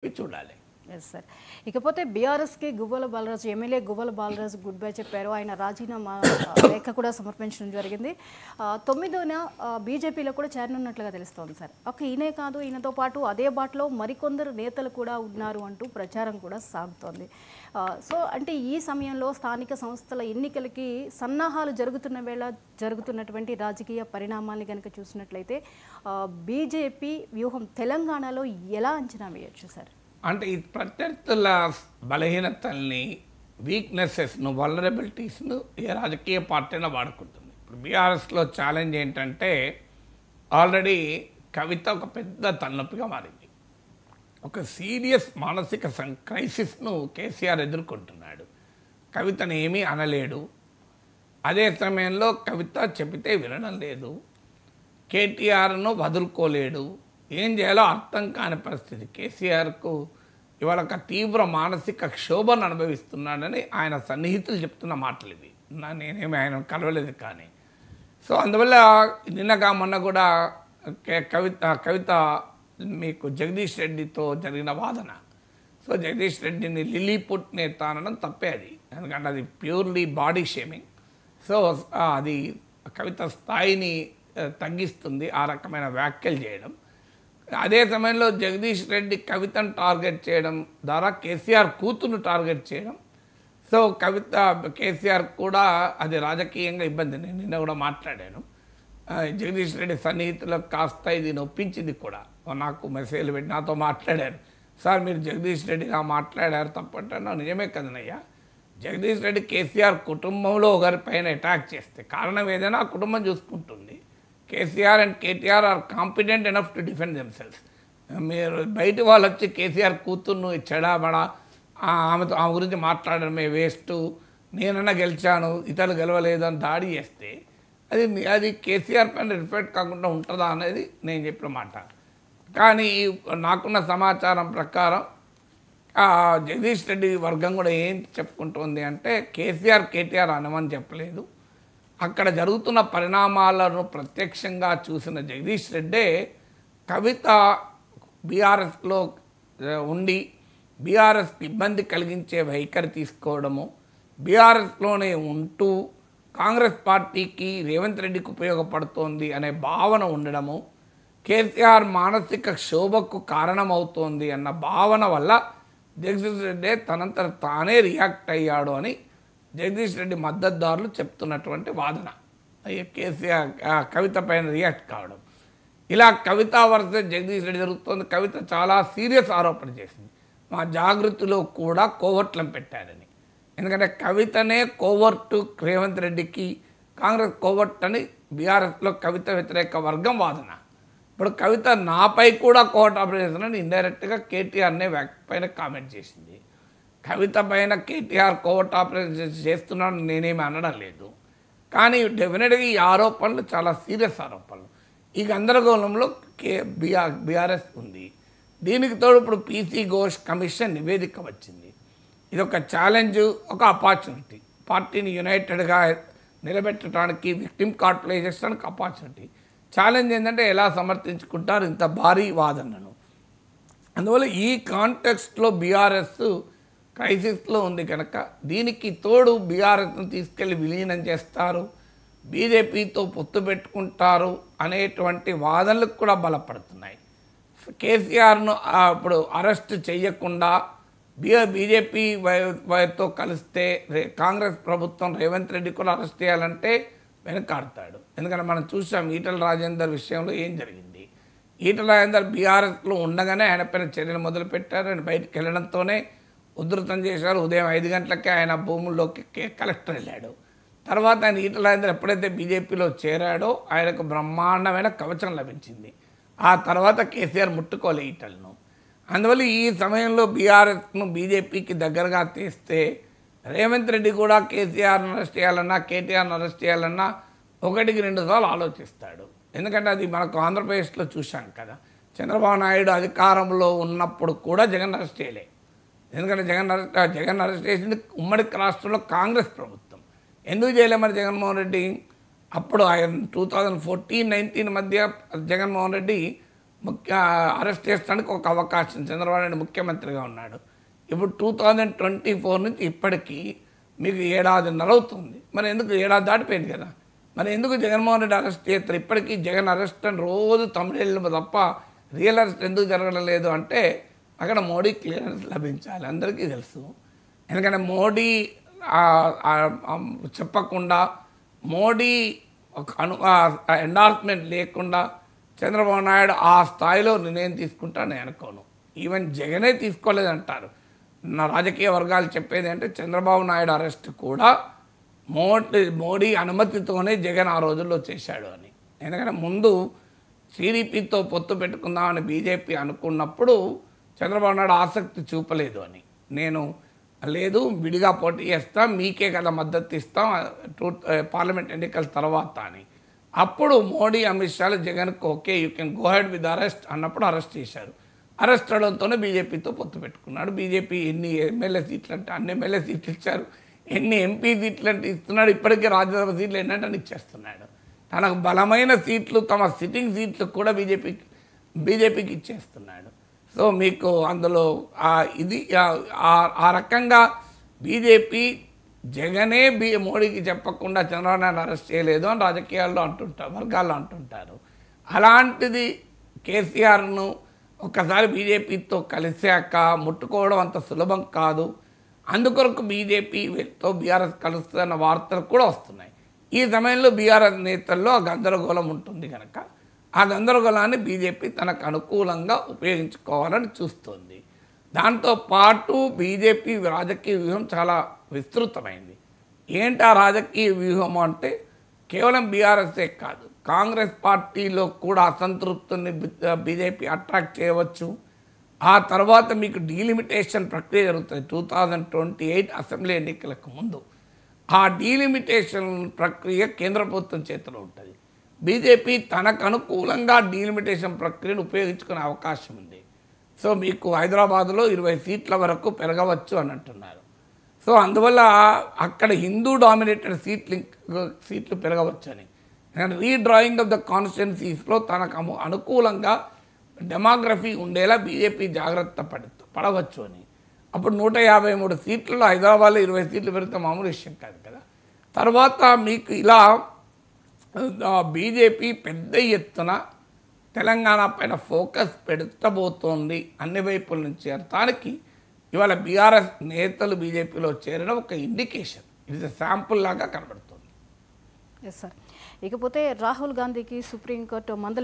చూడాలి. Yes sir. ఇకపోతే బీఆర్ఎస్కి Guvvala Balaraju MLA Guvvala Balaraju good bye చెప్పారు. ఆయన రాజీనామా లేఖ కూడా సమర్పించడం జరిగింది. 9న బీజేపీలో కూడా చేరనున్నట్లుగా తెలుస్తోంది సార్. ఈయనే కాదు, ఈయనతో పాటు అదే బాటలో మరికొందరు నేతలు కూడా ఉన్నారు అంటూ ప్రచారం కూడా సాగుతోంది. సో అంటే ఈ సమయంలో స్థానిక సంస్థల ఎన్నికలకి సన్నాహాలు జరుగుతున్న వేళ జరుగుతున్నటువంటి రాజకీయ పరిణామాల్ని కనుక చూసినట్లయితే బీజేపీ వ్యూహం తెలంగాణలో ఎలా అంచనా వేయొచ్చు సార్? అంటే ఈ ప్రత్యర్థుల బలహీనతల్ని, వీక్నెసెస్ను, వల్నరబిలిటీస్ను ఏ రాజకీయ పార్టీనా వాడుకుంటుంది. ఇప్పుడు బీఆర్ఎస్లో ఛాలెంజ్ ఏంటంటే ఆల్రెడీ కవిత ఒక పెద్ద తలనొప్పిగా మారింది. ఒక సీరియస్ మానసిక క్రైసిస్ను కేసీఆర్ ఎదుర్కొంటున్నాడు. కవితను ఏమీ అనలేడు. అదే సమయంలో కవిత చెబితే వినడం లేదు. కేటీఆర్ను వదులుకోలేడు. ఏం చేయాలో అర్థం కాని పరిస్థితి. కేసీఆర్కు ఇవాళ ఒక తీవ్ర మానసిక క్షోభను అనుభవిస్తున్నాడని ఆయన సన్నిహితులు చెప్తున్న మాటలు ఇవి. నేనేమి ఆయన కలవలేదు కానీ. సో అందువల్ల నిన్నగా మొన్న కూడా కవిత మీకు జగదీష్ రెడ్డితో జరిగిన వాదన. సో జగదీష్ రెడ్డిని లిలీపుట్ నేత అనడం తప్పే అది. ఎందుకంటే అది ప్యూర్లీ బాడీ షేమింగ్. సో అది కవిత స్థాయిని తగ్గిస్తుంది ఆ రకమైన వ్యాఖ్యలు చేయడం. అదే సమయంలో జగదీష్ రెడ్డి కవితను టార్గెట్ చేయడం ద్వారా కేసీఆర్ కూతురును టార్గెట్ చేయడం. సో కేసీఆర్ కూడా అది రాజకీయంగా ఇబ్బంది. నేను నిన్న కూడా మాట్లాడాను. జగదీష్ రెడ్డి సన్నిహితులకు కాస్త ఇది నొప్పించింది కూడా. నాకు మెసేజ్లు పెట్టి నాతో మాట్లాడారు. సార్ మీరు జగదీష్ రెడ్డి ఇలా మాట్లాడారు తప్పంటే నిజమే కదనయ్యా. జగదీష్ రెడ్డి కేసీఆర్ కుటుంబంలో ఒకరిపైన అటాక్ చేస్తే కారణం ఏదైనా ఆ కుటుంబం చూసుకుంటుంది. KCR and KTR are competent enough to defend themselves. మీరు బయట వాళ్ళు వచ్చి కేసీఆర్ కూతుర్ను చెడాబడా ఆమె గురించి మాట్లాడడమే వేస్ట్, నేనన్నా గెలిచాను ఇతరులు గెలవలేదు అని దాడి చేస్తే అది కేసీఆర్ పైన రిఫ్లెక్ట్ కాకుండా ఉంటుందా అనేది నేను చెప్పిన మాట. కానీ నాకున్న సమాచారం ప్రకారం జగదీష్ రెడ్డి వర్గం కూడా ఏం చెప్పుకుంటుంది అంటే కేటీఆర్ అనమని చెప్పలేదు. అక్కడ జరుగుతున్న పరిణామాలను ప్రత్యక్షంగా చూసిన జగదీష్ రెడ్డే కవిత బీఆర్ఎస్లో ఉండి బీఆర్ఎస్కి ఇబ్బంది కలిగించే వైఖరి తీసుకోవడము, బీఆర్ఎస్లోనే ఉంటూ కాంగ్రెస్ పార్టీకి రేవంత్ రెడ్డికి ఉపయోగపడుతోంది అనే భావన ఉండడము, కేసీఆర్ మానసిక క్షోభకు కారణమవుతోంది అన్న భావన వల్ల జగదీష్ రెడ్డి తనంతట తానే రియాక్ట్ అయ్యాడు అని జగదీష్ రెడ్డి మద్దతుదారులు చెప్తున్నటువంటి వాదన. కేసీఆర్ కవిత పైన రియాక్ట్ కావడం, ఇలా కవిత వర్సెస్ జగదీష్ రెడ్డి జరుగుతుంది. కవిత చాలా సీరియస్ ఆరోపణ చేసింది. మా జాగృతిలో కూడా కోవర్ట్లను పెట్టారని. ఎందుకంటే కవితనే కోవర్టు రేవంత్ రెడ్డికి, కాంగ్రెస్ కోవర్ట్ అని బీఆర్ఎస్లో కవిత వ్యతిరేక వర్గం వాదన. ఇప్పుడు కవిత నాపై కూడా కోవర్ట్ ఆపరేషన్ అని ఇండైరెక్ట్గా కేటీఆర్నే పైన కామెంట్ చేసింది. కవిత పైన కేటీఆర్ కోవర్ట్ ఆపరేషన్ చేస్తున్నాను నేనేమి అనడం లేదు. కానీ డెఫినెట్గా ఈ ఆరోపణలు చాలా సీరియస్ ఆరోపణలు. ఈ గందరగోళంలో బీఆర్ఎస్ ఉంది. దీనికి తోడు ఇప్పుడు పీసీ ఘోష్ కమిషన్ నివేదిక వచ్చింది. ఇది ఒక ఛాలెంజ్, ఒక ఆపర్చునిటీ. పార్టీని యునైటెడ్గా నిలబెట్టడానికి, విక్టిమ్ కార్డ్ ప్లే చేయడానికి ఆపర్చునిటీ. ఛాలెంజ్ ఏంటంటే ఎలా సమర్థించుకుంటారు ఇంత భారీ వాదనను. అందువల్ల ఈ కాంటెక్స్ట్లో బీఆర్ఎస్ క్రైసిస్లో ఉంది కనుక దీనికి తోడు బీఆర్ఎస్ను తీసుకెళ్ళి విలీనం చేస్తారు, బీజేపీతో పొత్తు పెట్టుకుంటారు అనేటువంటి వాదనలకు కూడా బలపడుతున్నాయి. కేసీఆర్ను ఇప్పుడు అరెస్ట్ చేయకుండా బీజేపీ తో కలిస్తే కాంగ్రెస్ ప్రభుత్వం రేవంత్ రెడ్డి కూడా అరెస్ట్ చేయాలంటే వెనకాడతాడు. ఎందుకంటే మనం చూసాం ఈటల రాజేందర్ విషయంలో ఏం జరిగింది. ఈటల రాజేందర్ బీఆర్ఎస్లో ఉండగానే ఆయన పైన చర్యలు మొదలుపెట్టారు. ఆయన బయటకు వెళ్ళడంతోనే ఉధృతం చేశారు. ఉదయం 5 గంటలకే ఆయన భూముల్లోకి కలెక్టర్ వెళ్ళాడు. తర్వాత ఆయన ఈటల రాజేందర్ ఎప్పుడైతే బీజేపీలో చేరాడో ఆయనకు బ్రహ్మాండమైన కవచం లభించింది. ఆ తర్వాత కేసీఆర్ ముట్టుకోలే ఈటలను. అందువల్ల ఈ సమయంలో బీఆర్ఎస్ను బీజేపీకి దగ్గరగా తీస్తే రేవంత్ రెడ్డి కూడా కేసీఆర్ను అరెస్ట్ చేయాలన్నా, కేటీఆర్ను అరెస్ట్ చేయాలన్నా 1-2 సార్లు ఆలోచిస్తాడు. ఎందుకంటే అది మనకు ఆంధ్రప్రదేశ్లో చూశాం కదా. చంద్రబాబు నాయుడు అధికారంలో ఉన్నప్పుడు కూడా జగన్ అరెస్ట్ చేయలే. ఎందుకంటే జగన్ అరెస్ట్ చేసింది ఉమ్మడి రాష్ట్రంలో కాంగ్రెస్ ప్రభుత్వం. ఎందుకు చేయలే మరి జగన్మోహన్ రెడ్డి? అప్పుడు ఆయన 2014-19 మధ్య జగన్మోహన్ రెడ్డి అరెస్ట్ చేసడానికి ఒక అవకాశం. చంద్రబాబు నాయుడు ముఖ్యమంత్రిగా ఉన్నాడు. ఇప్పుడు 2024 నుంచి ఇప్పటికీ మీకు 1.5 ఏడాది అవుతుంది. మరి ఎందుకు 1 ఏడాది దాటిపోయింది కదా, మరి ఎందుకు జగన్మోహన్ రెడ్డి అరెస్ట్ చేస్తారు? ఇప్పటికీ జగన్ అరెస్ట్ అని రోజు తమిళ తప్ప రియల్ అరెస్ట్ ఎందుకు జరగడం లేదు అంటే అక్కడ మోడీ క్లియరెన్స్ లభించాలి, అందరికీ తెలుసు. ఎందుకంటే మోడీ చెప్పకుండా, మోడీ ఒక ఎండార్స్మెంట్ లేకుండా చంద్రబాబు నాయుడు ఆ స్థాయిలో నిర్ణయం తీసుకుంటానని అనుకోను. ఈవెన్ జగనే తీసుకోలేదంటారు. నా రాజకీయ వర్గాలు చెప్పేది అంటే చంద్రబాబు నాయుడు అరెస్ట్ కూడా మోడీ అనుమతితోనే జగన్ ఆ రోజుల్లో చేశాడు అని. ఎందుకంటే ముందు టీడీపీతో పొత్తు పెట్టుకుందామని బీజేపీ అనుకున్నప్పుడు చంద్రబాబు నాయుడు ఆసక్తి చూపలేదు అని. నేను లేదు విడిగా పోటీ చేస్తాం, మీకే కదా మద్దతు ఇస్తాం పార్లమెంట్ ఎన్నికల తర్వాత అని. అప్పుడు మోడీ అమిత్ షాలు జగన్కు okay you can go head with arrest అన్నప్పుడు అరెస్ట్ చేశారు. అరెస్ట్ అవడంతోనే బీజేపీతో పొత్తు పెట్టుకున్నాడు. బీజేపీ ఎన్ని ఎమ్మెల్యే సీట్లు అంటే అన్ని ఎమ్మెల్యే సీట్లు ఇచ్చారు, ఎన్ని ఎంపీ సీట్లు అంటే ఇస్తున్నాడు. ఇప్పటికే రాజ్యసభ సీట్లు ఏంటంటే ఇచ్చేస్తున్నాడు. తనకు బలమైన సీట్లు, తమ సిట్టింగ్ సీట్లు కూడా బీజేపీకి ఇచ్చేస్తున్నాడు. సో మీకు అందులో ఆ రకంగా బీజేపీ జగనే మోడీకి చెప్పకుండా చంద్రబాబు నాయుడు అరెస్ట్ చేయలేదు అని రాజకీయాల్లో అంటుంటారు, వర్గాల్లో అంటుంటారు. అలాంటిది కేసీఆర్ను ఒక్కసారి బీజేపీతో కలిశాక ముట్టుకోవడం అంత సులభం కాదు. అందుకొరకు బీజేపీతో బీఆర్ఎస్ కలుస్తుందన్న వార్తలు కూడా వస్తున్నాయి. ఈ సమయంలో బీఆర్ఎస్ నేతల్లో ఆ గందరగోళం ఉంటుంది కనుక ఆ గందరగోళాన్ని బీజేపీ తనకు అనుకూలంగా ఉపయోగించుకోవాలని చూస్తుంది. దాంతోపాటు బీజేపీ రాజకీయ వ్యూహం చాలా విస్తృతమైంది. ఏంటి ఆ రాజకీయ వ్యూహం అంటే కేవలం బీఆర్ఎస్ఏ కాదు, కాంగ్రెస్ పార్టీలో కూడా అసంతృప్తిని బీజేపీ అట్రాక్ట్ చేయవచ్చు. ఆ తర్వాత మీకు డీలిమిటేషన్ ప్రక్రియ జరుగుతుంది 2028 అసెంబ్లీ ఎన్నికలకు ముందు. ఆ డీలిమిటేషన్ ప్రక్రియ కేంద్ర ప్రభుత్వం చేతిలో ఉంటుంది. బీజేపీ తనకు అనుకూలంగా డీలిమిటేషన్ ప్రక్రియను ఉపయోగించుకునే అవకాశం ఉంది. సో మీకు హైదరాబాద్లో 20 సీట్ల వరకు పెరగవచ్చు అని అంటున్నారు. సో అందువల్ల అక్కడ హిందూ డామినేటెడ్ సీట్లు పెరగవచ్చు అని. రీడ్రాయింగ్ ఆఫ్ ద కాన్స్టిట్యున్సీస్లో తనకు అనుకూలంగా డెమోగ్రఫీ ఉండేలా బీజేపీ జాగ్రత్త పడవచ్చు అని. అప్పుడు 153 సీట్లలో హైదరాబాద్లో 20 సీట్లు పెరిగితే మామూలు విషయం కాదు కదా. తర్వాత మీకు ఇలా బీజేపీ పెద్ద ఎత్తున తెలంగాణ పైన ఫోకస్ పెడతబోతోంది అన్ని వైపుల నుంచి. దానికి ఇవాళ బీఆర్ఎస్ నేతలు బీజేపీలో చేరడం ఒక ఇండికేషన్, ఇది శాంపుల్ లాగా కనబడుతుంది. Yes sir. ఇకపోతే రాహుల్ గాంధీకి సుప్రీంకోర్టు